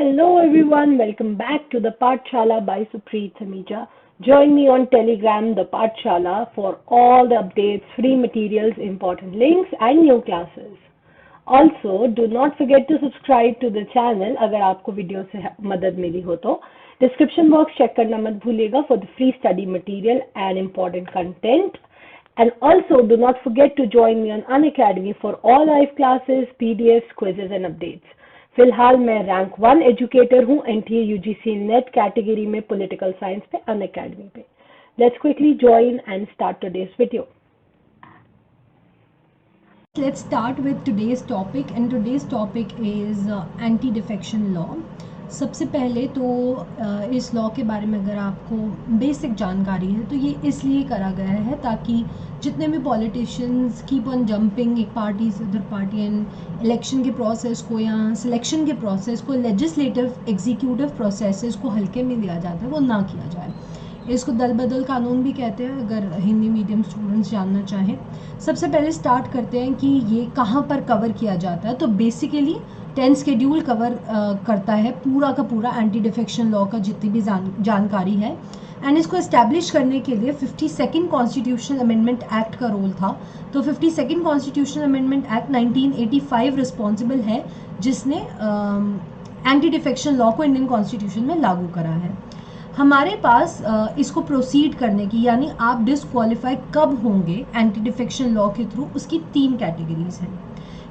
Hello everyone, welcome back to the Pathshala by Supreet Samija. Join me on Telegram, the Pathshala, for all the updates, free materials, important links and new classes. Also, do not forget to subscribe to the channel अगर आपको video से मदद मिली हो तो. Description box check करना मत भूलिएगा for the free study material and important content. And also, do not forget to join me on Unacademy for all live classes, PDFs, quizzes and updates. फिलहाल मैं रैंक 1 एजुकेटर हूँ NTA UGC net category में political science पे Unacademy पे. Let's quickly join and start today's video. Let's start with today's topic and today's topic is anti-defection law. सबसे पहले तो इस लॉ के बारे में अगर आपको बेसिक जानकारी है तो ये इसलिए करा गया है ताकि जितने भी पॉलिटिशियंस कीप ऑन जंपिंग एक पार्टी से अदर पार्टी एंड इलेक्शन के प्रोसेस को या सिलेक्शन के प्रोसेस को लेजिस्लेटिव एग्जीक्यूटिव प्रोसेसेस को हल्के में लिया जाता है वो ना किया जाए. इसको दल बदल कानून भी कहते हैं अगर हिंदी मीडियम स्टूडेंट्स जानना चाहें. सबसे पहले स्टार्ट करते हैं कि ये कहाँ पर कवर किया जाता है. तो बेसिकली 10 शेड्यूल कवर करता है पूरा का पूरा एंटी डिफेक्शन लॉ का जितनी भी जानकारी है. एंड इसको इस्टेब्लिश करने के लिए 52nd कॉन्स्टिट्यूशनल अमेंडमेंट एक्ट का रोल था. तो 52nd constitutional amendment act 1985 responsible है जिसने एंटी डिफेक्शन लॉ को इंडियन कॉन्स्टिट्यूशन में लागू करा है. हमारे पास इसको प्रोसीड करने की यानी आप डिसक्वालीफाई कब होंगे एंटी डिफेक्शन लॉ के थ्रू उसकी 3 कैटेगरीज हैं.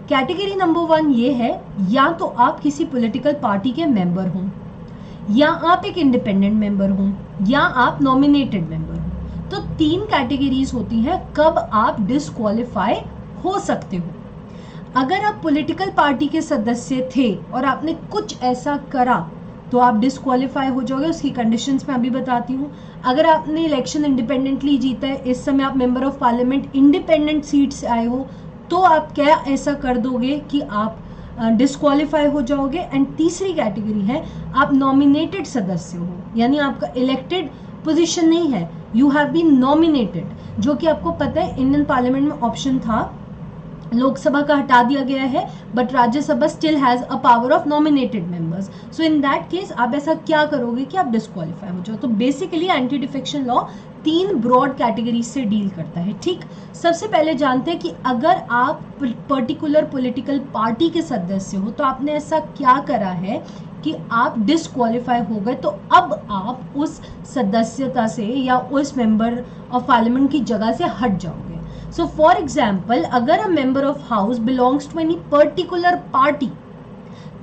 कैटेगरी नंबर 1 ये है या तो आप किसी पॉलिटिकल पार्टी के मेंबर हों या आप एक इंडिपेंडेंट मेंबर हों या आप नॉमिनेटेड मेंबर हों. तो 3 कैटेगरीज होती हैं कब आप डिसक्वालीफाई हो सकते हो. अगर आप पॉलिटिकल पार्टी के सदस्य थे और आपने कुछ ऐसा करा तो आप डिसक्वालीफाई हो जाओगे. उसकी कंडीशंस मैं अभी बताती हूँ. अगर आपने इलेक्शन इंडिपेंडेंटली जीता है, इस समय आप member of parliament independent seat से आए हो, तो आप क्या ऐसा कर दोगे कि आप डिसक्वालीफाई हो जाओगे. एंड तीसरी कैटेगरी है आप नॉमिनेटेड सदस्य हो यानी आपका इलेक्टेड पोजीशन नहीं है, यू हैव बीन नॉमिनेटेड. जो कि आपको पता है इंडियन पार्लियामेंट में ऑप्शन था, लोकसभा का हटा दिया गया है but Rajya Sabha still has a power of nominated members. So in that case आप ऐसा क्या करोगे कि आप डिसक्वालीफाई हो जाओ. तो basically anti defection law 3 broad category से डील करता है. ठीक, सबसे पहले जानते हैं कि अगर आप पर्टिकुलर पॉलिटिकल पार्टी के सदस्य हो तो आपने ऐसा क्या करा है कि आप डिसक्वालीफाई हो गए, तो अब आप उस सदस्यता से या उस मेंबर ऑफ पार्लियामेंट की जगह से हट जाओगे. So for example, अगर a member of house belongs to any particular party,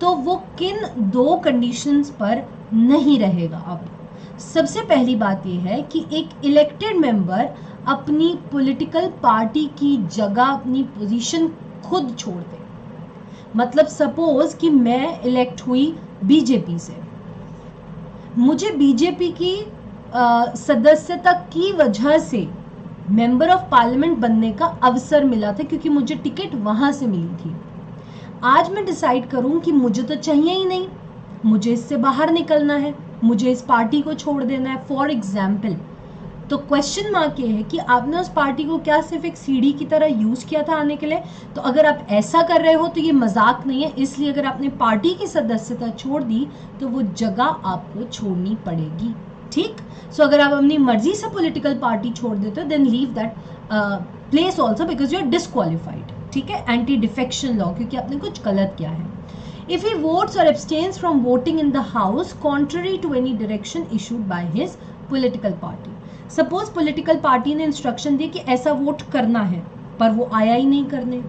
तो वो किन 2 कंडीशंस पर नहीं रहेगा. अब सबसे पहली बात ये है कि एक इलेक्टेड मेंबर अपनी पॉलिटिकल पार्टी की जगह अपनी पोजीशन खुद छोड़ दे. मतलब सपोज कि मैं इलेक्ट हुई बीजेपी से, मुझे बीजेपी की सदस्यता की वजह से मेंबर ऑफ पार्लियामेंट बनने का अवसर मिला था क्योंकि मुझे टिकट वहां से मिली थी. आज मैं डिसाइड करूं कि मुझे तो चाहिए ही नहीं, मुझे इससे बाहर निकलना है, मुझे इस पार्टी को छोड़ देना है फॉर एग्जाम्पल. तो क्वेश्चन मार्क ये है कि आपने उस पार्टी को क्या सिर्फ एक सीढ़ी की तरह यूज किया था आने के लिए. तो अगर आप ऐसा कर रहे हो तो ये मजाक नहीं है. इसलिए अगर आपने पार्टी की सदस्यता छोड़ दी तो वो जगह आपको छोड़नी पड़ेगी. ठीक, सो अगर आप अपनी मर्जी से पॉलिटिकल पार्टी छोड़ देते हो then leave that place also because you are disqualified. ठीक है, एंटी डिफेक्शन लॉ क्योंकि आपने कुछ गलत किया है. If he votes or abstains from voting in the House contrary to any direction issued by his political party. Suppose political party ने instruction दी कि ऐसा वोट करना है पर वो आया ही नहीं करने.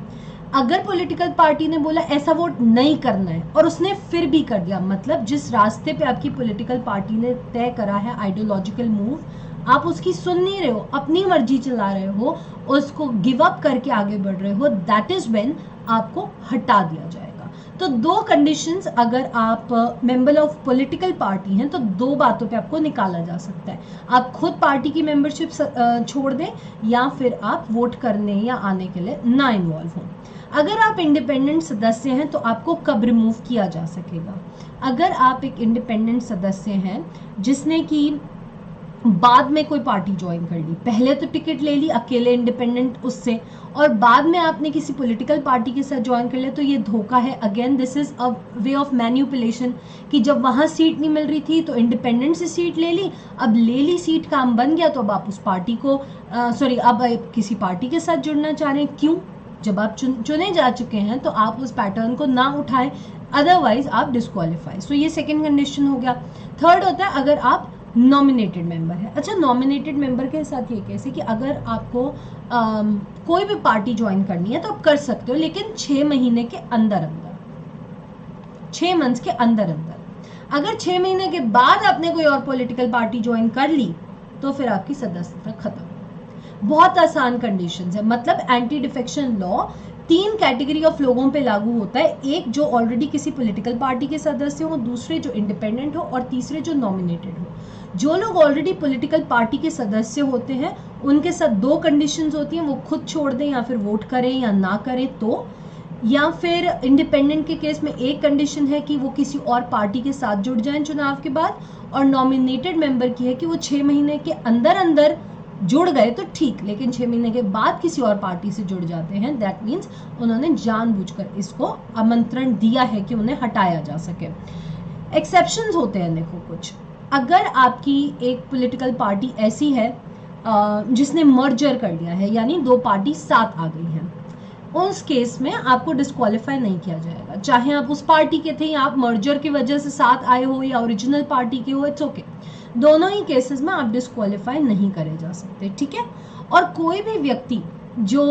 अगर पॉलिटिकल पार्टी ने बोला ऐसा वोट नहीं करना है और उसने फिर भी कर दिया, मतलब जिस रास्ते पे आपकी पॉलिटिकल पार्टी ने तय करा है आइडियोलॉजिकल मूव, आप उसकी सुन नहीं रहे हो, अपनी मर्जी चला रहे हो, उसको गिव अप करके आगे बढ़ रहे हो, दैट इज व्हेन आपको हटा दिया जाएगा. तो 2 कंडीशंस अगर आप मेंबर ऑफ पॉलिटिकल पार्टी हैं तो 2 बातों पे आपको निकाला जा सकता है. आप खुद पार्टी की मेंबरशिप छोड़ दें या फिर आप वोट करने या आने के लिए ना इन्वॉल्व हों. अगर आप इंडिपेंडेंट सदस्य हैं तो आपको कब रिमूव किया जा सकेगा. अगर आप एक इंडिपेंडेंट सदस्य हैं जिसने कि बाद में कोई पार्टी ज्वाइन कर ली, पहले तो टिकट ले ली अकेले इंडिपेंडेंट उससे, और बाद में आपने किसी पॉलिटिकल पार्टी के साथ ज्वाइन कर लिया, तो ये धोखा है। Again this is a way of manipulation कि जब वहाँ सीट नहीं मिल रही थी तो इंडिपेंडेंट से सीट ले ली, अब ले ली सीट, काम बन गया, तो अब आप उस पार्टी को अब आप किसी पार्टी के साथ जुड़ना चाह रहे हैं। क्यों? जब आप चुने जा चुके हैं तो आप उस पैटर्न को ना उठाएं, अदरवाइज आप डिस्क्वालीफाई। सो ये सेकेंड कंडीशन हो गया। थर्ड होता है अगर आप नॉमिनेटेड मेंबर है। अच्छा, नॉमिनेटेड मेंबर के साथ ये कैसे कि अगर आपको कोई भी पार्टी ज्वाइन करनी है तो आप कर सकते हो, लेकिन 6 महीने के अंदर अंदर, 6 मंथ्स के अंदर अंदर। अगर 6 महीने के बाद आपने कोई और पॉलिटिकल पार्टी ज्वाइन कर ली तो फिर आपकी सदस्यता खत्म। बहुत आसान कंडीशंस है। मतलब anti defection law 3 category of लोगों पे लागू होता है। एक जो ऑलरेडी किसी पॉलिटिकल पार्टी के सदस्य हो, दूसरे जो इंडिपेंडेंट हो, और तीसरे जो नॉमिनेटेड हो। जो लोग ऑलरेडी पॉलिटिकल पार्टी के सदस्य होते हैं उनके साथ 2 कंडीशंस होती हैं, वो खुद छोड़ दें या फिर वोट करें या ना करें तो, या फिर इंडिपेंडेंट के केस में एक कंडीशन है कि वो किसी और पार्टी के साथ जुड़ जाएं चुनाव के बाद, और नॉमिनेटेड मेंबर की है कि वो 6 महीने के अंदर अंदर जुड़ गए तो ठीक, लेकिन 6 महीने के बाद किसी और पार्टी से जुड़ जाते हैं, दैट मीन्स उन्होंने जानबूझकर इसको आमंत्रण दिया है कि उन्हें हटाया जा सके। एक्सेप्शंस होते हैं देखो कुछ। अगर आपकी एक पॉलिटिकल पार्टी ऐसी है जिसने मर्जर कर लिया है, यानी 2 पार्टी साथ आ गई हैं, उस केस में आपको डिस्क्वालीफाई नहीं किया जाएगा। चाहे आप उस पार्टी के थे या आप मर्जर की वजह से साथ आए हो या ओरिजिनल पार्टी के हो, इट्स ओके। दोनों ही केसेस में आप डिस्क्वालीफाई नहीं करे जा सकते, ठीक है। और कोई भी व्यक्ति जो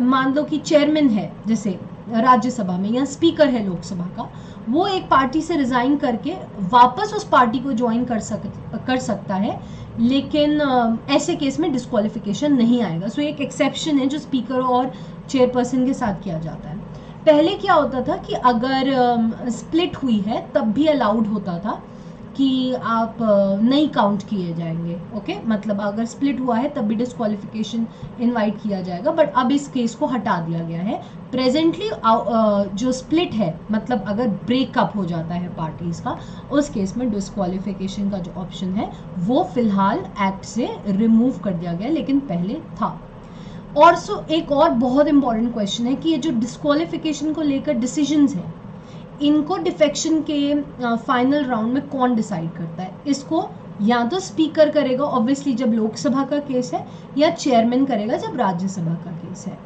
मान लो कि चेयरमैन है जैसे राज्यसभा में या स्पीकर है लोकसभा का, वो एक पार्टी से रिजाइन करके वापस उस पार्टी को ज्वाइन कर सकता है, लेकिन ऐसे केस में डिस्क्वालिफिकेशन नहीं आएगा। सो एक एक्सेप्शन है जो स्पीकर और चेयरपर्सन के साथ किया जाता है। पहले क्या होता था कि अगर स्प्लिट हुई है तब भी अलाउड होता था कि आप नहीं काउंट किए जाएंगे, ओके। मतलब अगर स्प्लिट हुआ है तब भी डिस्क्वालिफिकेशन इनवाइट किया जाएगा, बट अब इस केस को हटा दिया गया है। प्रेजेंटली जो स्प्लिट है, मतलब अगर ब्रेकअप हो जाता है पार्टीज का, उस केस में डिस्क्वालिफिकेशन का जो ऑप्शन है वो फिलहाल एक्ट से रिमूव कर दिया गया, लेकिन पहले था। और एक और बहुत इंपॉर्टेंट क्वेश्चन है कि ये जो डिस्क्वालिफिकेशन को लेकर डिसीजंस हैं, इनको डिफेक्शन के फाइनल राउंड में कौन डिसाइड करता है? इसको या तो स्पीकर करेगा ऑब्वियसली जब लोकसभा का केस है, या चेयरमैन करेगा जब राज्यसभा का केस है।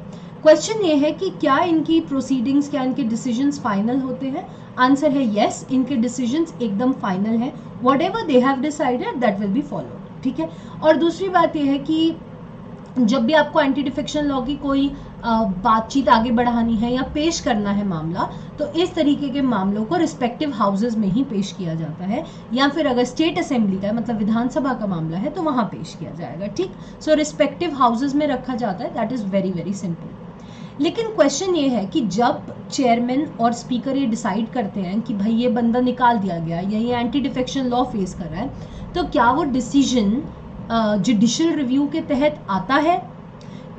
क्वेश्चन ये है कि क्या इनकी प्रोसीडिंग्स, क्या इनके डिसीजंस फाइनल होते हैं? आंसर है यस, इनके डिसीजंस एकदम फाइनल है। Whatever they have decided that will be followed, ठीक है। और दूसरी बात यह है कि जब भी आपको एंटी डिफेक्शन लॉ की कोई बातचीत आगे बढ़ानी है या पेश करना है मामला, तो इस तरीके के मामलों को रिस्पेक्टिव हाउसेज में ही पेश किया जाता है, या फिर अगर स्टेट असेंबली का मतलब विधानसभा का मामला है तो वहां पेश किया जाएगा, ठीक। सो रिस्पेक्टिव हाउसेज में रखा जाता है, that is very very simple. लेकिन क्वेश्चन ये है कि जब चेयरमैन और स्पीकर ये डिसाइड करते हैं कि भाई ये बंदा निकाल दिया गया या ये एंटी डिफेक्शन लॉ फेस कर रहा है, तो क्या वो डिसीजन जुडिशियल रिव्यू के तहत आता है?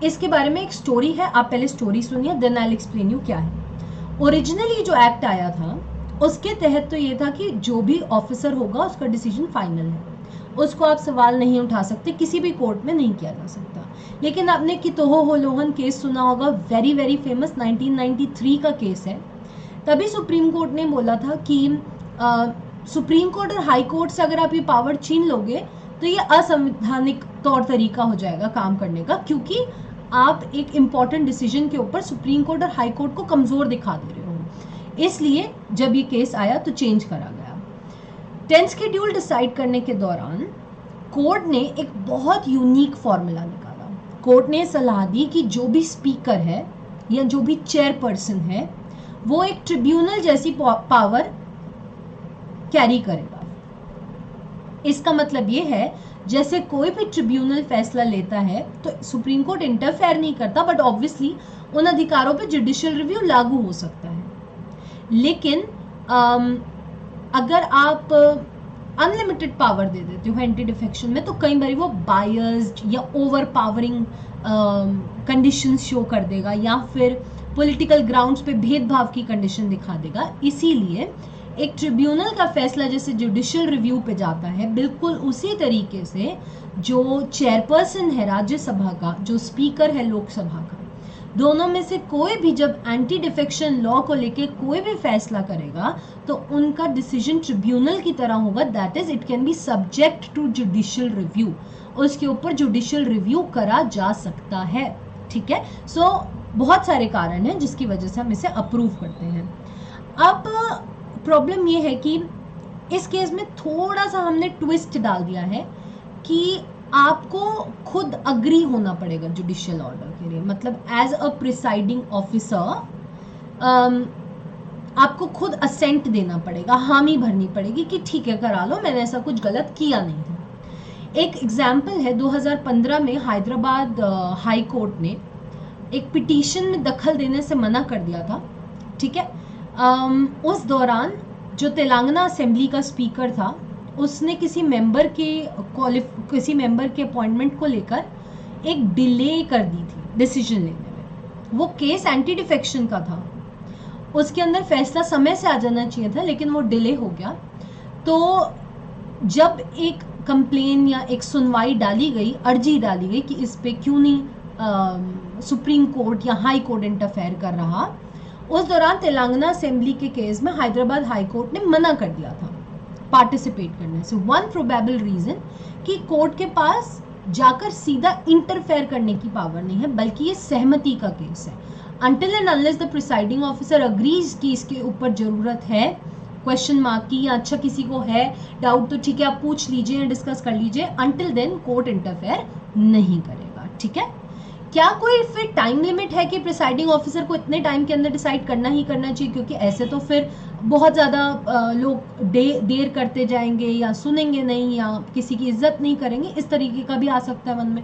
इसके बारे में एक स्टोरी है, आप पहले स्टोरी सुनिए, then I will explain you क्या है। ओरिजिनली जो एक्ट आया था उसके तहत तो ये था कि जो भी ऑफिसर होगा उसका डिसीजन फाइनल है, उसको आप सवाल नहीं उठा सकते, किसी भी कोर्ट में नहीं किया जा सकता। लेकिन आपने कितोहो होलोहन केस सुना होगा, वेरी वेरी फेमस, 1993 का केस है। तभी सुप्रीम कोर्ट ने बोला था कि सुप्रीम कोर्ट और हाई कोर्ट से अगर आप ये पावर छीन लोगे तो ये असंवैधानिक तौर तरीका हो जाएगा काम करने का, क्योंकि आप एक इम्पॉर्टेंट डिसीजन के ऊपर सुप्रीम कोर्ट और हाई कोर्ट को कमजोर दिखा दे रहे हो। इसलिए जब ये केस आया तो चेंज करा गया। 10th शेड्यूल डिसाइड करने के दौरान कोर्ट ने एक बहुत यूनिक फॉर्मूला निकाला। कोर्ट ने सलाह दी कि जो भी स्पीकर है या जो भी चेयरपर्सन है वो एक ट्रिब्यूनल जैसी पावर कैरी करेगा। इसका मतलब ये है जैसे कोई भी ट्रिब्यूनल फैसला लेता है तो सुप्रीम कोर्ट इंटरफेयर नहीं करता, बट ऑब्वियसली उन अधिकारों पे जुडिशियल रिव्यू लागू हो सकता है। लेकिन अगर आप अनलिमिटेड पावर दे देते हो एंटी डिफेक्शन में, तो कई बार वो बायस्ड या ओवर पावरिंग कंडीशंस शो कर देगा, या फिर पॉलिटिकल ग्राउंड्स पे भेदभाव की कंडीशन दिखा देगा। इसीलिए एक ट्रिब्यूनल का फैसला जैसे जुडिशियल रिव्यू पे जाता है, बिल्कुल उसी तरीके से जो चेयरपर्सन है राज्यसभा का, जो स्पीकर है लोकसभा का, दोनों में से कोई भी जब एंटी डिफेक्शन लॉ को लेके कोई भी फैसला करेगा तो उनका डिसीजन ट्रिब्यूनल की तरह होगा, that is it can be subject to judicial review, उसके ऊपर जुडिशियल रिव्यू करा जा सकता है, ठीक है। सो बहुत सारे कारण हैं जिसकी वजह से हम इसे अप्रूव करते हैं। अब प्रॉब्लम ये है कि इस केस में थोड़ा सा हमने ट्विस्ट डाल दिया है कि आपको खुद अग्री होना पड़ेगा जुडिशियल ऑर्डर के लिए, मतलब एज अ प्रिसाइडिंग ऑफिसर आपको खुद असेंट देना पड़ेगा, हामी भरनी पड़ेगी कि ठीक है करा लो, मैंने ऐसा कुछ गलत किया नहीं है। एक एग्जाम्पल है 2015 में हैदराबाद हाई कोर्ट ने एक पिटीशन में दखल देने से मना कर दिया था, ठीक है। उस दौरान जो तेलंगाना असेंबली का स्पीकर था उसने किसी मेंबर के अपॉइंटमेंट को लेकर एक डिले कर दी थी डिसीजन लेने में। वो केस एंटी डिफेक्शन का था, उसके अंदर फैसला समय से आ जाना चाहिए था लेकिन वो डिले हो गया। तो जब एक कंप्लेन या एक सुनवाई डाली गई, अर्जी डाली गई कि इस पे क्यों नहीं सुप्रीम कोर्ट या हाई कोर्ट इंटरफेयर कर रहा, उस दौरान तेलंगाना असेंबली के केस में हैदराबाद हाई कोर्ट ने मना कर दिया था पार्टिसिपेट करने से। वन प्रोबेबल रीजन कि कोर्ट के पास जाकर सीधा इंटरफेयर करने की पावर नहीं है, बल्कि ये सहमति का केस है। Until and unless the presiding officer agrees कि इसके ऊपर जरूरत है क्वेश्चन मार्क की, या अच्छा किसी को है डाउट तो ठीक है आप पूछ लीजिए या डिस्कस कर लीजिए, अनटिल देन कोर्ट इंटरफेयर नहीं करेगा, ठीक है। क्या कोई फिर टाइम लिमिट है कि प्रिसाइडिंग ऑफिसर को इतने टाइम के अंदर डिसाइड करना ही करना चाहिए, क्योंकि ऐसे तो फिर बहुत ज़्यादा लोग देर करते जाएंगे या सुनेंगे नहीं या किसी की इज्जत नहीं करेंगे, इस तरीके का भी आ सकता है मन में।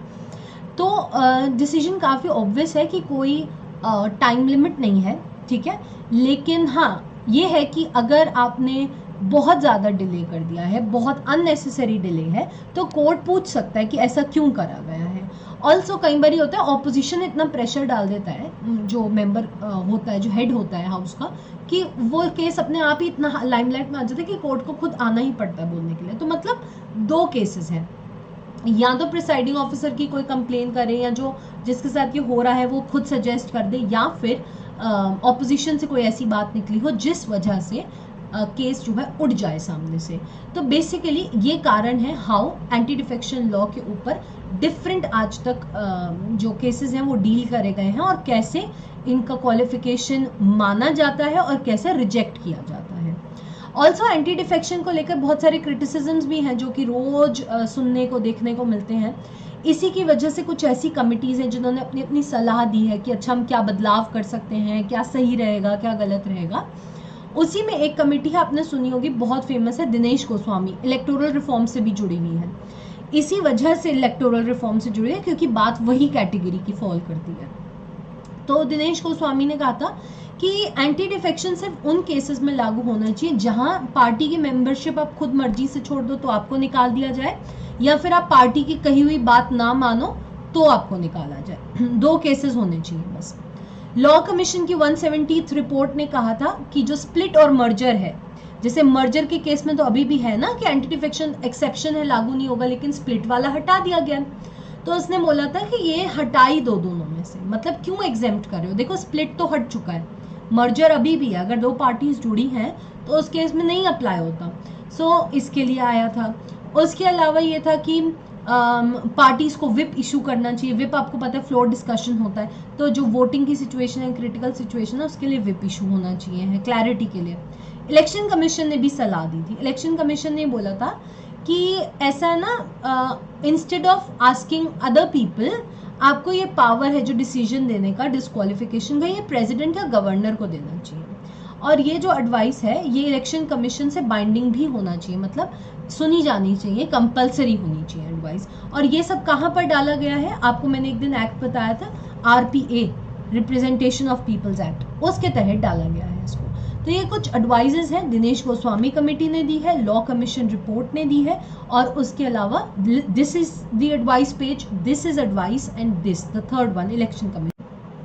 तो डिसीजन काफ़ी ऑब्वियस है कि कोई टाइम लिमिट नहीं है, ठीक है। लेकिन हाँ ये है कि अगर आपने बहुत ज़्यादा डिले कर दिया है, बहुत अननेसेसरी डिले है, तो कोर्ट पूछ सकता है कि ऐसा क्यों करा गया है। ऑल्सो कई बार होता है ऑपोजिशन इतना प्रेशर डाल देता है जो मेंबर होता है, जो हेड होता है हाउस का, कि वो केस अपने आप ही इतना लाइमलाइट में आ जाता है कि कोर्ट को खुद आना ही पड़ता है बोलने के लिए। तो मतलब दो केसेस हैं, या तो प्रिसाइडिंग ऑफिसर की कोई कंप्लेन करे या जो जिसके साथ ये हो रहा है वो खुद सजेस्ट कर दे, या फिर ऑपोजिशन से कोई ऐसी बात निकली हो जिस वजह से केस जो है उड़ जाए सामने से। तो बेसिकली ये कारण है हाउ एंटी डिफेक्शन लॉ के ऊपर डिफरेंट आज तक जो केसेस हैं वो डील करे गए हैं और कैसे इनका क्वालिफिकेशन माना जाता है और कैसे रिजेक्ट किया जाता है। ऑल्सो एंटी डिफेक्शन को लेकर बहुत सारे क्रिटिसिजम्स भी हैं जो कि रोज सुनने को देखने को मिलते हैं। इसी की वजह से कुछ ऐसी कमिटीज़ हैं जिन्होंने अपनी अपनी सलाह दी है कि अच्छा हम क्या बदलाव कर सकते हैं, क्या सही रहेगा, क्या गलत रहेगा। उसी में एक कमेटी है, आपने सुनी होगी, बहुत फेमस है, दिनेश गोस्वामी, इलेक्टोरल रिफॉर्म से भी जुड़ी हुई है। इसी वजह से इलेक्टोरल रिफॉर्म से जुड़ी है क्योंकि बात वही कैटेगरी की फॉल करती है। तो दिनेश गोस्वामी ने कहा था कि एंटी डिफेक्शन सिर्फ उन केसेस में लागू होना चाहिए जहां पार्टी की मेंबरशिप आप खुद मर्जी से छोड़ दो तो आपको निकाल दिया जाए, या फिर आप पार्टी की कही हुई बात ना मानो तो आपको निकाला जाए। दो केसेस होने चाहिए बस। लॉ कमीशन की 170th रिपोर्ट ने कहा था कि जो स्प्लिट और मर्जर है, जैसे मर्जर के केस में तो अभी भी है ना कि एंटी डिफेक्शन एक्सेप्शन है, लागू नहीं होगा, लेकिन स्प्लिट वाला हटा दिया गया। तो उसने बोला था कि ये हटाई दो दोनों में से, मतलब क्यों एग्जेम्प्ट कर रहे हो, देखो स्प्लिट तो हट चुका है, मर्जर अभी भी है, अगर दो पार्टीज जुड़ी हैं तो उस केस में नहीं अप्लाई होता। सो इसके लिए आया था। उसके अलावा ये था कि पार्टीज को विप इशू करना चाहिए। विप आपको पता है फ्लोर डिस्कशन होता है, तो जो वोटिंग की सिचुएशन है, क्रिटिकल सिचुएशन है, उसके लिए विप इशू होना चाहिए है क्लैरिटी के लिए। इलेक्शन कमीशन ने भी सलाह दी थी। इलेक्शन कमीशन ने बोला था कि ऐसा है ना, instead of asking other people, आपको ये पावर है जो डिसीजन देने का डिस्क्वालिफिकेशन का, ये प्रेसिडेंट या गवर्नर को देना चाहिए। और ये जो एडवाइस है ये इलेक्शन कमीशन से बाइंडिंग भी होना चाहिए, मतलब सुनी जानी चाहिए, कंपलसरी होनी चाहिए एडवाइस। और ये सब कहाँ पर डाला गया है, आपको मैंने एक दिन एक्ट बताया था, RPA, representation of people's act, उसके तहत डाला गया है इसको। तो ये कुछ एडवाइजेज हैं, दिनेश गोस्वामी कमेटी ने दी है, लॉ कमीशन रिपोर्ट ने दी है, और उसके अलावा this is the advice page, this is advice and this the third one, election commission.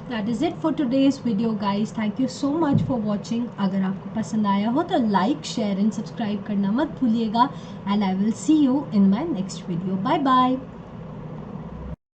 That is it for today's video guys, thank you so much for watching. अगर आपको पसंद आया हो तो लाइक शेयर एंड सब्सक्राइब करना मत भूलिएगा, and I will see you in my next video. Bye bye.